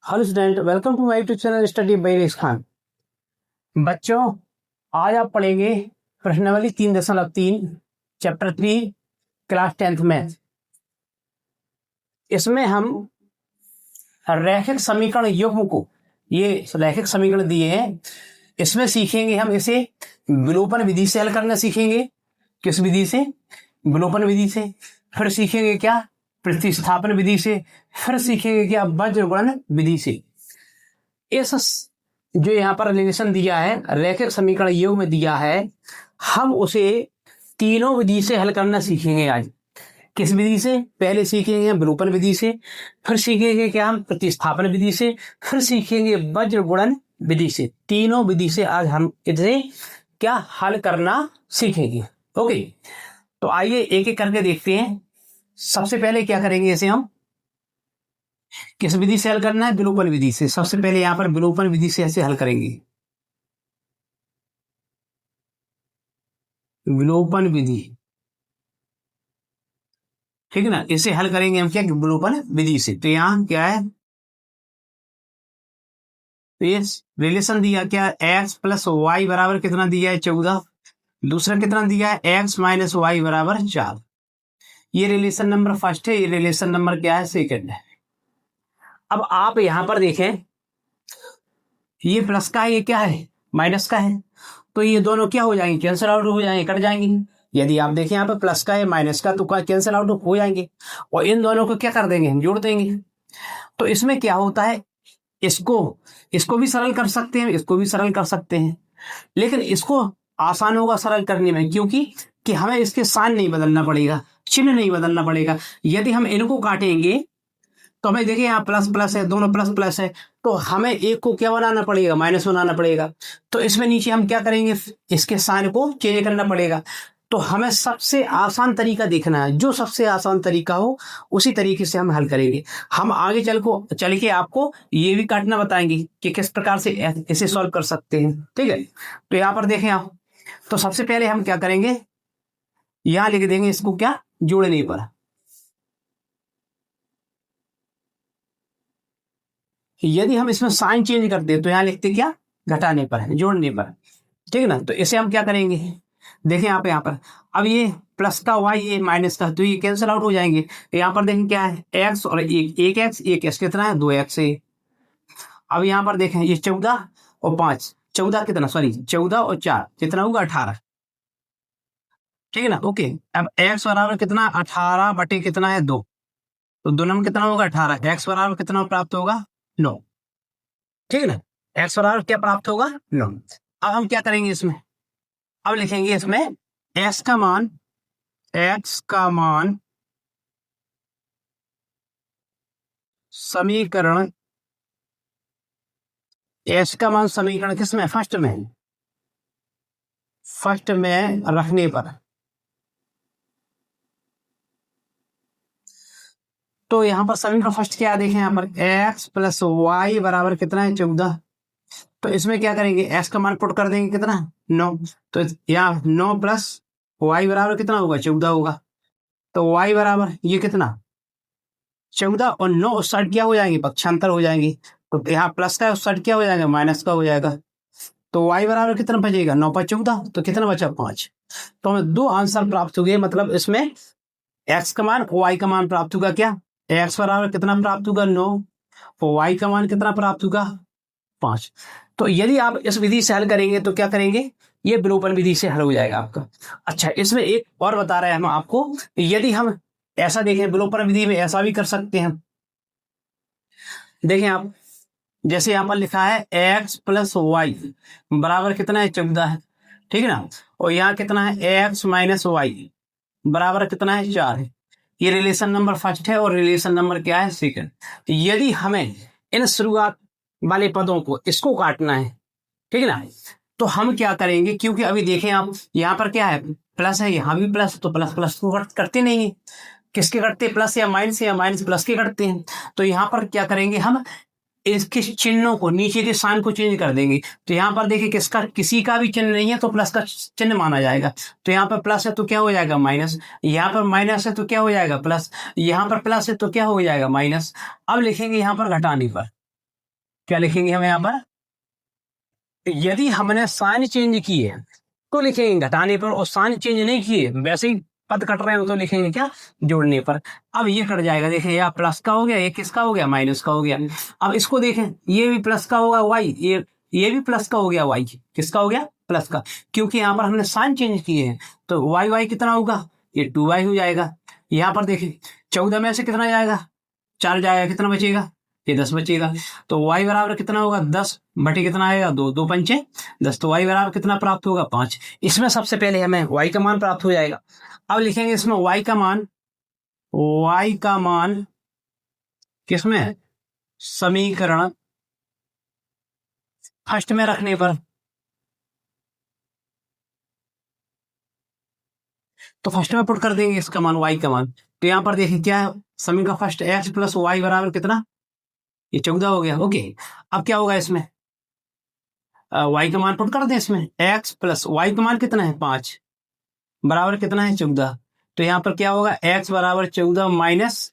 Hello student, welcome to my YouTube channel study by Raees Khan. बच्चों, आज आप पढ़ेंगे प्रश्नावली 3.3 चैप्टर 3 क्लास 10th मैथ। इसमें हम रैखिक समीकरण युग्म को, ये रैखिक समीकरण दिए हैं, इसमें सीखेंगे हम इसे विलोपन विधि से हल करना सीखेंगे। किस विधि से? विलोपन विधि से। फिर सीखेंगे क्या? प्रतिस्थापन विधि से। फिर सीखेंगे क्या? वज्रगुणन विधि से। इस जो यहाँ पर रिलेशन दिया है, रैखिक समीकरण युग्म में दिया है, हम उसे तीनों विधि से हल करना सीखेंगे आज। किस विधि से? पहले सीखेंगे विलोपन विधि से, फिर सीखेंगे क्या? हम प्रतिस्थापन विधि से, फिर सीखेंगे वज्रगुणन विधि से। तीनों विधि से आज हम इसे क्या हल करना सीखेंगे। ओके, तो आइए एक एक करके देखते हैं। सबसे पहले क्या करेंगे, इसे हम किस विधि से हल करना है? विलोपन विधि से। सबसे पहले यहां पर विलोपन विधि से ऐसे हल करेंगे। विलोपन विधि, ठीक है ना, इसे हल करेंगे हम क्या? विलोपन विधि से। तो यहां क्या है? तो ये रिलेशन दिया क्या? x प्लस वाई बराबर कितना दिया है? 14। दूसरा कितना दिया है? x माइनस वाई बराबर 4। ये रिलेशन नंबर फर्स्ट है, ये रिलेशन नंबर क्या है? सेकंड है। अब आप यहां पर देखें, ये प्लस का है, ये क्या है? माइनस का है। तो ये दोनों क्या हो जाएंगे? कैंसिल आउट हो जाएंगे, कट जाएंगे। यदि आप देखें यहाँ पे प्लस का है माइनस का, तो कैंसिल आउट हो जाएंगे और इन दोनों को क्या कर देंगे? हम जोड़ देंगे। तो इसमें क्या होता है, इसको इसको भी सरल कर सकते हैं, इसको भी सरल कर सकते हैं, लेकिन इसको आसान होगा सरल करने में, क्योंकि कि हमें इसके साइन नहीं बदलना पड़ेगा, चिन्ह नहीं बदलना पड़ेगा। यदि हम इनको काटेंगे तो हमें देखिए यहाँ प्लस प्लस है, दोनों प्लस प्लस है, तो हमें एक को क्या बनाना पड़ेगा? माइनस बनाना पड़ेगा। तो इसमें नीचे हम क्या करेंगे? इसके साइन को चेंज करना पड़ेगा। तो हमें सबसे आसान तरीका देखना है, जो सबसे आसान तरीका हो उसी तरीके से हम हल करेंगे। हम आगे चल के आपको ये भी काटना बताएंगे कि किस प्रकार से इसे सॉल्व कर सकते हैं। ठीक है, तो यहाँ पर देखें आप, तो सबसे पहले हम क्या करेंगे, यहां लिख देंगे इसको क्या? जोड़ने पर। यदि हम इसमें साइन चेंज कर दे तो यहां लिखते क्या? घटाने पर है, जोड़ने पर। ठीक है ना, तो इसे हम क्या करेंगे? देखें यहाँ पर अब ये प्लस का वाई, ये माइनस का, तो ये कैंसिल आउट हो जाएंगे। यहाँ पर देखें क्या है? एक्स और एक एक्स कितना है? 2x है। अब यहाँ पर देखें ये 14 और 5, 14 कितना, सॉरी 14 और 4 कितना होगा? 18। ठीक है ना, ओके। अब एक्स बराबर कितना? 18 बटे कितना है? 2। तो दोनों में कितना होगा? 18। एक्स बराबर कितना प्राप्त होगा? 9। ठीक है ना, एक्स बराबर क्या प्राप्त होगा? 9। अब हम क्या करेंगे इसमें? अब लिखेंगे इसमें एक्स का मान, समीकरण, एक्स का मान समीकरण किसमें? फर्स्ट में रखने पर। तो यहां पर समीकरण फर्स्ट क्या देखें, यहां पर एक्स प्लस वाई बराबर कितना है? 14। तो इसमें क्या करेंगे? एक्स का मान पुट कर देंगे कितना? 9। तो यहाँ 9 प्लस वाई बराबर कितना होगा? 14 होगा। तो वाई बराबर ये कितना? 14 और 9 उस साइड क्या हो जाएंगे? पक्षांतर हो जाएंगे। तो यहाँ प्लस का उस साइड क्या हो जाएगा? माइनस का हो जाएगा। तो y बराबर कितना बचेगा? 9 पर 14, तो कितना बचा? 5। तो हमें दो आंसर प्राप्त हो गए, मतलब इसमें x का मान और y का मान प्राप्त होगा। क्या? x बराबर कितना प्राप्त होगा? 9 और y का मान कितना प्राप्त होगा? 5। तो यदि आप इस विधि से हल करेंगे तो क्या करेंगे? ये विलोपन विधि से हल हो जाएगा आपका। अच्छा, इसमें एक और बता रहे हैं हम आपको, यदि हम ऐसा देखें, विलोपन विधि में ऐसा भी कर सकते हैं। देखें आप, जैसे यहां पर लिखा है x प्लस वाई बराबर कितना है? 14 है। ठीक है ना, और यहाँ कितना है? x माइनस वाई बराबर कितना है? 4 है। ये रिलेशन नंबर फर्स्ट है और रिलेशन नंबर क्या है? सेकंड। यदि हमें इन शुरुआत वाले पदों को, इसको काटना है, ठीक है ना, तो हम क्या करेंगे? क्योंकि अभी देखें आप, यहाँ पर क्या है? प्लस है, यहाँ भी प्लस, तो प्लस प्लस को करते नहीं है। किसके कटते? प्लस या माइनस प्लस के कटते हैं। तो यहाँ पर क्या करेंगे हम? इसके चिन्हों को, नीचे के साइन को चेंज कर देंगे। तो यहाँ पर देखिए, किसका, किसी का भी चिन्ह नहीं है तो प्लस का चिन्ह माना जाएगा। तो यहाँ पर प्लस है तो क्या हो जाएगा? माइनस। यहाँ पर माइनस है तो क्या हो जाएगा? प्लस। यहाँ पर प्लस है तो क्या हो जाएगा? माइनस। अब लिखेंगे यहाँ पर घटाने पर। क्या लिखेंगे हम यहाँ पर, यदि हमने साइन चेंज किए तो लिखेंगे घटाने पर, और साइन चेंज नहीं किए वैसे ही पद कट रहे हो तो लिखेंगे क्या, जोड़ने पर। अब ये कट जाएगा, देखिए यह प्लस का हो गया, ये किसका हो गया, माइनस का हो गया। अब इसको देखें, ये भी प्लस का होगा वाई, ये भी प्लस का हो गया वाई, किसका हो गया, प्लस का, क्योंकि यहाँ पर हमने साइन चेंज किए हैं। तो वाई वाई कितना होगा, ये 2y हो जाएगा। यहाँ पर देखें 14 में से कितना जाएगा, 4 जाएगा, कितना बचेगा, ये 10 बचेगा। तो y बराबर कितना होगा, 10 बटे कितना आएगा, 2 2 पंचे 10, तो y बराबर कितना प्राप्त होगा, 5। इसमें सबसे पहले हमें y का मान प्राप्त हो जाएगा। अब लिखेंगे इसमें y का मान किसमें है, समीकरण फर्स्ट में रखने पर। तो फर्स्ट में पुट कर देंगे इसका मान, y का मान। तो यहाँ पर देखिए क्या है, समीकरण फर्स्ट x प्लस वाई बराबर कितना, ये 14 हो गया। ओके, अब क्या होगा इसमें, y का मान पुट कर दें इसमें, x प्लस वाई का मान कितना है, 5 बराबर कितना है, 14। तो यहाँ पर क्या होगा, x बराबर 14 माइनस,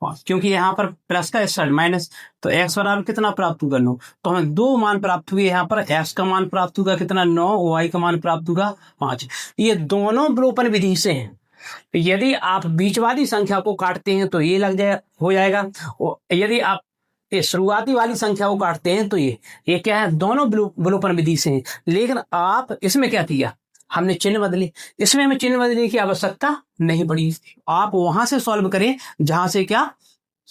क्योंकि यहाँ पर प्लस का साइड माइनस, तो x बराबर कितना प्राप्त होगा, 9। तो हमें 2 मान प्राप्त हुए, यहाँ पर x का मान प्राप्त होगा कितना, 9, y का मान प्राप्त होगा 5। ये दोनों विलोपन विधि से हैं। यदि आप बीच वाली संख्या को काटते हैं तो ये लग जाए हो जाएगा, और यदि आप ये शुरुआती वाली संख्या को काटते हैं तो ये क्या है, दोनों विलोपन विधि से हैं। लेकिन आप इसमें क्या किया, हमने चिन्ह बदले, इसमें हमें चिन्ह बदलने की आवश्यकता नहीं पड़ी। आप वहां से सॉल्व करें जहां से क्या,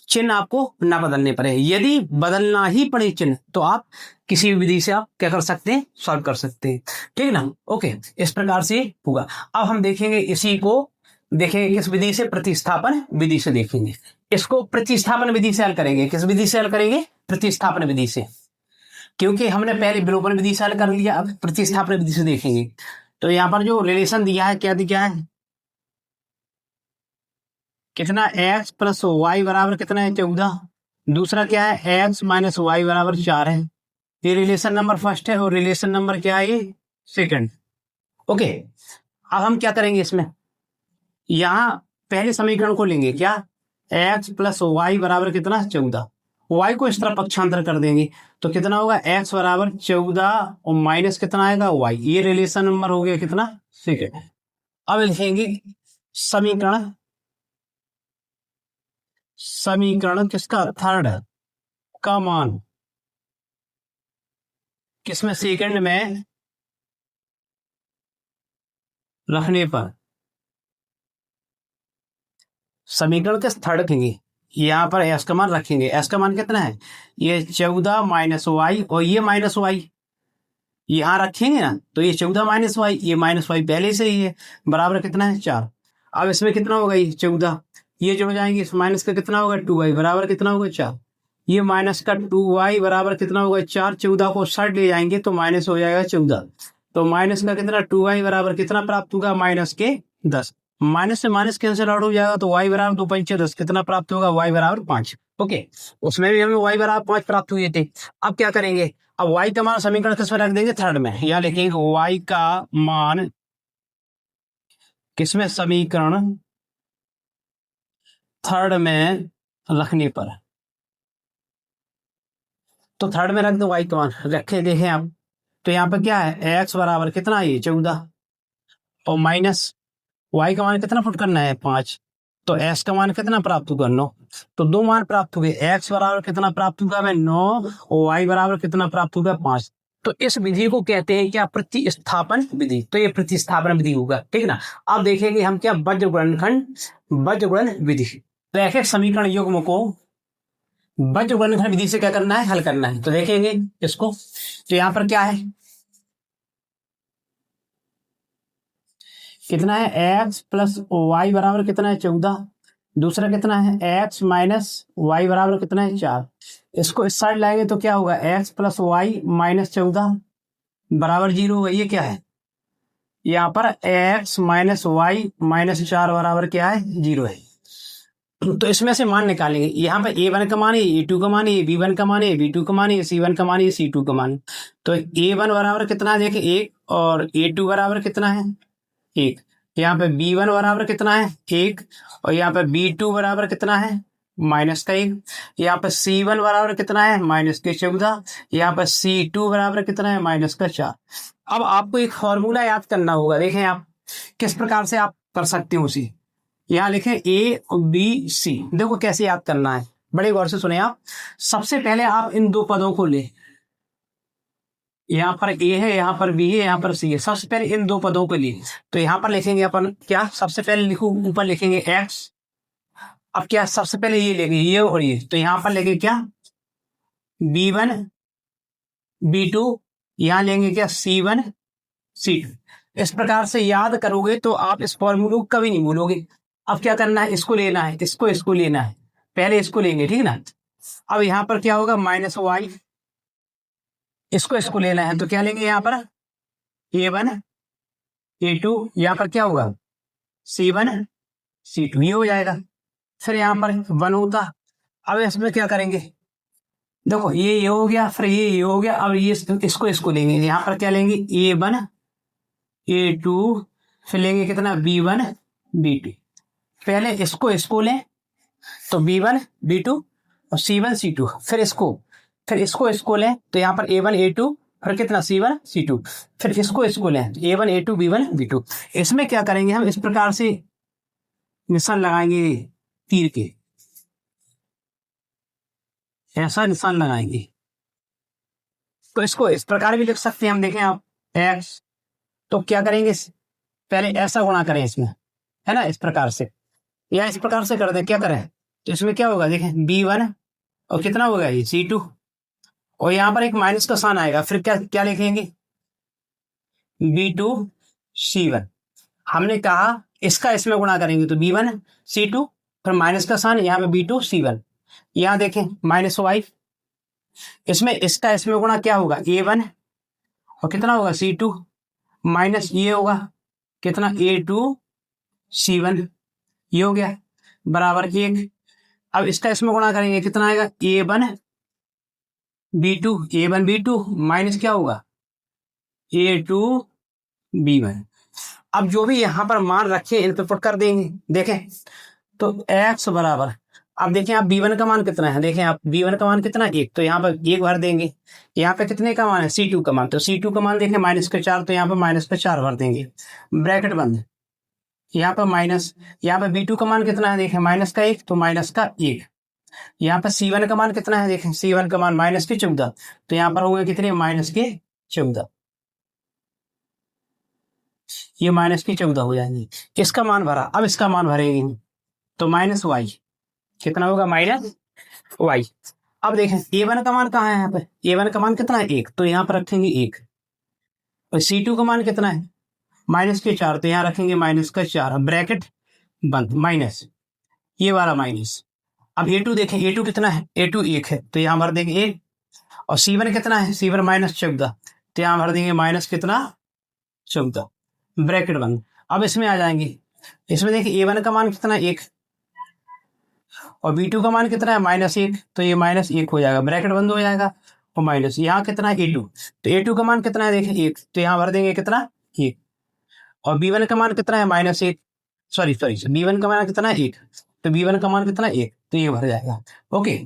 चिन्ह आपको ना बदलने पड़े। यदि बदलना ही पड़े चिन्ह तो आप किसी भी विधि से आप क्या कर सकते हैं, सॉल्व कर सकते हैं, ठीक ना। ओके, इस प्रकार से होगा। अब हम देखेंगे इसी को, देखेंगे किस विधि से, प्रतिस्थापन विधि से देखेंगे इसको। प्रतिस्थापन विधि से हल करेंगे, किस विधि से हल करेंगे, प्रतिस्थापन विधि से, क्योंकि हमने पहले विलोपन विधि से हल कर लिया, अब प्रतिस्थापन विधि से देखेंगे। तो यहाँ पर जो रिलेशन दिया है, क्या दिया है, कितना, x प्लस वाई बराबर कितना है, 14। दूसरा क्या है, x माइनस वाई बराबर 4 है। ये रिलेशन नंबर फर्स्ट है, और रिलेशन नंबर क्या है, ये सेकंड। ओके, अब हम क्या करेंगे इसमें, यहाँ पहले समीकरण को लेंगे, क्या, x प्लस वाई बराबर कितना, 14। y को इस तरह पक्षांतर कर देंगे तो कितना होगा, x बराबर 14 और माइनस कितना आएगा, y। ये रिलेशन नंबर हो गया कितना, सेकंड। अब लिखेंगे समीकरण किसका, थर्ड का मान किसमें, सेकंड में रखने पर। समीकरण के थर्ड रखेंगे, यहाँ पर एस का मान रखेंगे। एस का मान कितना है, ये 14 माइनस वाई, और ये माइनस वाई यहाँ रखेंगे ना, तो ये 14 माइनस वाई, ये माइनस वाई पहले से ही है, बराबर कितना है, 4। अब इसमें कितना होगा, ये 14, ये जुड़ जाएंगे, इस माइनस का कितना होगा, 2y बराबर कितना होगा, 4। ये माइनस का 2y बराबर कितना होगा, 4। 14 को साइड ले जाएंगे तो माइनस हो जाएगा 14। तो माइनस का कितना, 2y बराबर कितना प्राप्त होगा, माइनस के 10। माइनस से माइनस कैंसिल आउट हो जाएगा, तो y बराबर 2 पंचे 10, कितना प्राप्त होगा, y बराबर 5। ओके, उसमें भी हमें y बराबर 5 प्राप्त हुए थे। अब क्या करेंगे, अब y का मान समीकरण किसमें रख देंगे, थर्ड में। यहाँ लिखेंगे y का मान किसमें, समीकरण थर्ड में रखने पर। तो थर्ड में रख दो y का मान, रखे देखें आप। तो यहाँ पर क्या है, x बराबर कितना है, 14, और माइनस y का मान कितना पुट करना है, 5। तो s का मान कितना प्राप्त होगा, 9। तो 2 मान प्राप्त हो गए, x बराबर कितना प्राप्त होगा, 9, और y बराबर कितना प्राप्त होगा, 5। तो इस विधि को कहते हैं क्या, प्रतिस्थापन विधि। तो ये प्रतिस्थापन विधि होगा, ठीक ना। अब देखेंगे हम क्या, वज्रगुणन विधि। तो एक एक समीकरण युग्म को वज्रगुणन विधि से क्या करना है, हल करना है। तो देखेंगे इसको, तो यहाँ पर क्या है, कितना है, x प्लस वाई बराबर कितना है, 14। दूसरा कितना है, x माइनस वाई बराबर कितना है, 4। इसको इस साइड लाएंगे तो क्या होगा, x प्लस वाई माइनस 14 बराबर 0 होगा। ये क्या है, यहाँ पर x माइनस वाई माइनस 4 बराबर क्या है, 0 है। तो इसमें से मान निकालेंगे, यहाँ पर a1 का मान है, a2 का मान है, b1 का मान है, b2 का मान है, c1 का मान है, c2 का मान। तो a1 बराबर कितना है, देखिए 1, और a2 बराबर कितना है, 1। यहाँ पे b1 बराबर कितना है, 1, और यहाँ पे b2 बराबर कितना है, माइनस का 1। यहाँ पर C1 बराबर कितना है, माइनस के 14। यहाँ पर C2 बराबर कितना है, माइनस का 4। अब आपको एक फॉर्मूला याद करना होगा, देखें आप किस प्रकार से आप कर सकते हो उसी। यहाँ लिखें ABC, देखो कैसे याद करना है, बड़े गौर से सुने आप। सबसे पहले आप इन दो पदों को ले, यहाँ पर A है, यहाँ पर B है, यहाँ पर C है। सबसे पहले इन दो पदों को लिए, तो यहाँ पर लिखेंगे अपन क्या, सबसे पहले लिखो ऊपर लिखेंगे x। अब क्या, सबसे पहले ये लेंगे ये और ये, तो यहाँ पर लेंगे क्या B1 B2, यहाँ लेंगे क्या C1 C2। इस प्रकार से याद करोगे तो आप इस फॉर्मूले को कभी नहीं भूलोगे। अब क्या करना है, इसको लेना है, इसको लेना है, पहले इसको लेंगे, ठीक ना। अब यहाँ पर क्या होगा, माइनस वाई, इसको लेना है, तो क्या लेंगे यहाँ पर A1 A2, यहाँ पर क्या होगा C1 C2, ये हो जाएगा। फिर यहाँ पर 1 होता। अब इसमें क्या करेंगे, देखो ये हो गया, फिर ये हो गया। अब ये इसको लेंगे, यहाँ पर क्या लेंगे A1 A2, फिर लेंगे कितना B1 B2। पहले इसको लें तो B1 B2 और C1 C2, फिर इसको लें तो यहाँ पर A1 A2, फिर कितना C1 C2, फिर इसको लें A1 A2 B1 B2। इसमें क्या करेंगे, हम इस प्रकार से निशान लगाएंगे तीर के, ऐसा निशान लगाएंगे। तो इसको इस प्रकार भी लिख सकते हैं हम, देखें आप x, तो क्या करेंगे, पहले ऐसा गुणा करें इसमें, है ना, इस प्रकार से, या इस प्रकार से कर दें, क्या करें, तो इसमें क्या होगा, देखें B1 और कितना होगा ये C2, और यहाँ पर एक माइनस का साइन आएगा, फिर क्या लिखेंगे B2 C1। हमने कहा इसका इसमें गुणा करेंगे तो B1 C2, फिर माइनस का साइन, यहाँ पे B2 C1। यहाँ देखें माइनस वाई, इसमें इसका इसमें गुणा क्या होगा A1 और कितना होगा C2, माइनस ये होगा कितना A2 C1, ये हो गया बराबर 1। अब इसका इसमें गुणा करेंगे, कितना आएगा A1 B2 माइनस क्या होगा A2 B1। अब जो भी यहाँ पर मान रखे इन पर पुट कर देंगे, देखें तो x बराबर, अब देखें आप B1 का मान कितना है, देखें आप B1 का मान कितना 1, तो यहाँ पर 1 भर देंगे। यहाँ पे कितने का मान है C2 का मान, तो C2 का मान देखें माइनस का 4, तो यहाँ पर माइनस का 4 भर देंगे, ब्रैकेट बंद। यहाँ पर माइनस, यहाँ पर B2 का मान कितना है, देखें माइनस का 1, तो माइनस का 1। यहाँ पर C1 का मान कितना है, देखें C1 का मान माइनस के 14, तो यहाँ पर होंगे कितने माइनस के 14, ये माइनस की 14 हो जाएंगे। किसका मान भरा, अब इसका मान भरेंगे तो माइनस वाई, कितना होगा माइनस वाई। अब देखें A1 का मान कहाँ है, यहाँ पे A1 का मान कितना है 1, तो यहाँ पर रखेंगे 1, और C2 का मान कितना है माइनस के 4, तो यहाँ रखेंगे माइनस का 4, ब्रैकेट बंद, माइनस ये वाला माइनस। अब A2 देखें, A2 कितना है, A2 1 है, तो यहाँ भर देंगे 1, और C1 कितना है, C1 माइनस 14, तो यहाँ भर देंगे माइनस कितना 14, ब्रैकेट बंद। अब इसमें आ जाएंगे, इसमें देखिए A1 का मान कितना है 1, और B2 का मान कितना है -1, तो ये -1 हो जाएगा, ब्रैकेट बंद हो जाएगा, और माइनस यहाँ कितना है A2, तो A2 का मान कितना है देखिए 1, तो यहाँ भर देंगे कितना 1, और B1 का मान कितना है -1, सॉरी B1 का मान कितना है 1, तो B1 का मान कितना है 1, तो ये भर जाएगा। ओके,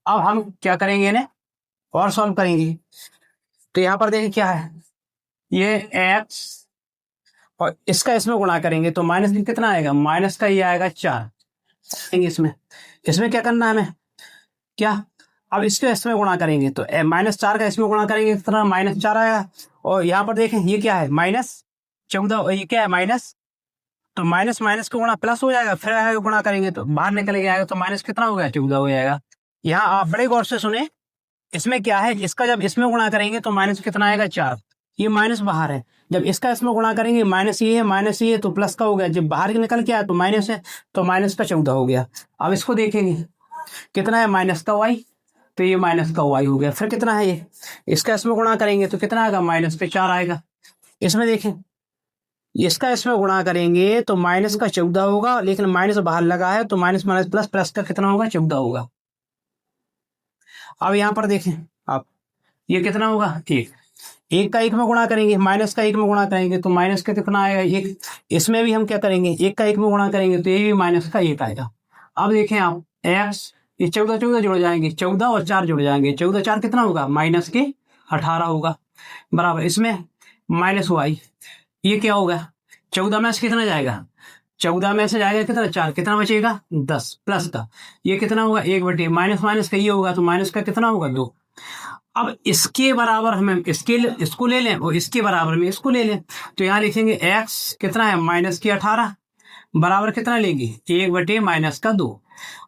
अब हम क्या करेंगे इन्हें और सॉल्व करेंगे, तो यहाँ पर देखिए क्या है, ये x और इसका इसमें गुणा करेंगे तो माइनस कितना आएगा, माइनस का ये आएगा 4। इसमें क्या करना है हमें, क्या, अब इसके इसमें गुणा करेंगे तो -4 का इसमें गुणा करेंगे कितना -4 आएगा, और यहाँ पर देखें ये क्या है -14, और ये क्या है माइनस, तो माइनस माइनस का गुणा प्लस हो जाएगा, फिर गुणा करेंगे तो बाहर निकल के आएगा, तो माइनस कितना हो गया 14 हो जाएगा। यहाँ आप बड़े गौर से सुने, इसमें क्या है, इसका जब इसमें गुणा करेंगे तो माइनस कितना आएगा 4, ये माइनस बाहर है, जब इसका इसमें गुणा करेंगे माइनस ये है तो प्लस का हो गया, जब बाहर निकल के आया तो माइनस है, तो माइनस का 14 हो गया। अब इसको देखेंगे कितना है माइनस का y, तो ये माइनस का y हो गया, फिर कितना है ये, इसका इसमें गुणा करेंगे तो कितना आएगा -4 आएगा। इसमें देखें इसका इसमें गुणा करेंगे तो माइनस का 14 होगा, लेकिन माइनस बाहर लगा है तो माइनस माइनस प्लस, प्लस का कितना होगा 14 होगा। अब यहाँ पर देखें आप ये कितना होगा 1 का 1 में गुणा करेंगे, माइनस का 1 में गुणा करेंगे तो माइनस का कितना आएगा 1, इसमें भी हम क्या करेंगे 1 का 1 में गुणा करेंगे तो ये भी -1 आएगा। अब देखें आप x ये 14 जुड़ जाएंगे, 14 और 4 जुड़ जाएंगे, 14 4 कितना होगा, माइनस के 18 होगा, बराबर इसमें माइनस वाई, ये क्या होगा, 14 में से कितना जाएगा, 14 में से जाएगा कितना, 4, कितना बचेगा 10, प्लस का ये कितना होगा 1/, माइनस माइनस का ये होगा तो माइनस का कितना होगा 2। अब इसके बराबर हमें इसको ले लें और इसके बराबर में इसको ले लें, तो यहाँ लिखेंगे x कितना है, माइनस की 18 बराबर कितना लेंगे, 1/, माइनस का 2,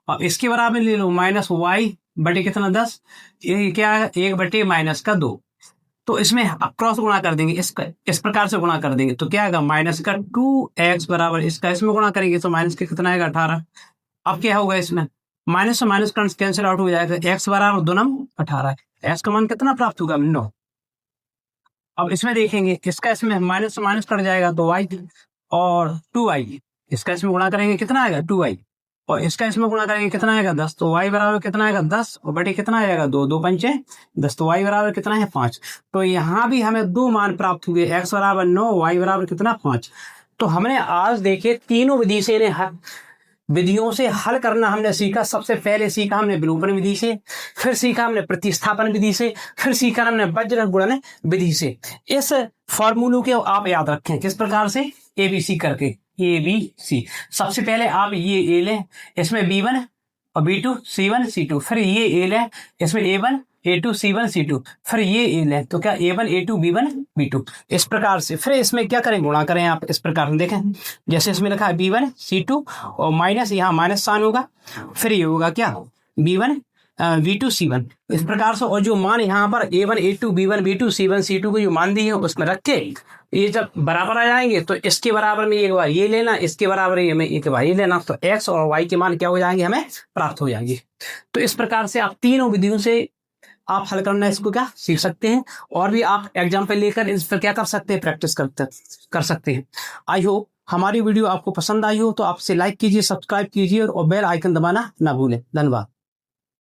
और इसके बराबर ले लो माइनस वाई बटे कितना 10, ये क्या है 1/, माइनस का 2। तो इसमें अब क्रॉस गुणा कर देंगे, इसका इस प्रकार से गुणा कर देंगे तो क्या आएगा, माइनस का 2x बराबर इसका इसमें गुणा करेंगे तो माइनस के कितना आएगा 18। अब क्या होगा, इसमें माइनस से माइनस कैंसिल आउट हो जाएगा, x बराबर 2 नम 18, x का मान कितना प्राप्त होगा 9। अब इसमें देखेंगे इसका इसमें माइनस से माइनस कट जाएगा तो y और 2y, इसका इसमें गुणा करेंगे कितना आएगा 2y, और इसका इसमें गुणा करेंगे कितना आएगा 10, तो y बराबर कितना आएगा 10 और बटे कितना आएगा 2, 2 पंचे 10, तो y बराबर कितना है 5। तो यहाँ भी हमें 2 मान प्राप्त हुए, x बराबर 9, y बराबर कितना 5। तो हमने आज देखे तीनों विधियों से हल करना हमने सीखा। सबसे पहले सीखा हमने विलोपन विधि से, फिर सीखा हमने प्रतिस्थापन विधि से, फिर सीखा हमने वज्र गुणन विधि से। इस फॉर्मूलों के आप याद रखें किस प्रकार से, ABC करके, ABC। सबसे पहले आप ये A लें, इसमें B1 और B2 C1 C2, फिर ये A लें, इसमें A1 A2 C1 C2, फिर ये A लें तो क्या A1 A2 B1 B2, इस प्रकार से। फिर इसमें क्या करें, गुणा करें आप इस प्रकार से, देखें जैसे इसमें लिखा है B1 C2 और माइनस यहाँ माइनस साइन होगा, फिर ये होगा क्या B1 V2 C1, इस प्रकार से। और जो मान यहाँ पर A1 A2 B1 B2 C1 C2 को जो मान दी है उसमें रख के ये जब बराबर आ जाएंगे तो इसके बराबर में एक बार ये लेना, इसके बराबर में एक बार ये लेना, तो x और y के मान क्या हो जाएंगे, हमें प्राप्त हो जाएंगे। तो इस प्रकार से आप तीनों विधियों से आप हल करना इसको क्या सीख सकते हैं, और भी आप एग्जाम्पल लेकर इस पर क्या कर सकते हैं, प्रैक्टिस कर सकते हैं। आई होप हमारी वीडियो आपको पसंद आई हो तो आपसे लाइक कीजिए, सब्सक्राइब कीजिए और बेल आइकन दबाना ना भूलें। धन्यवाद।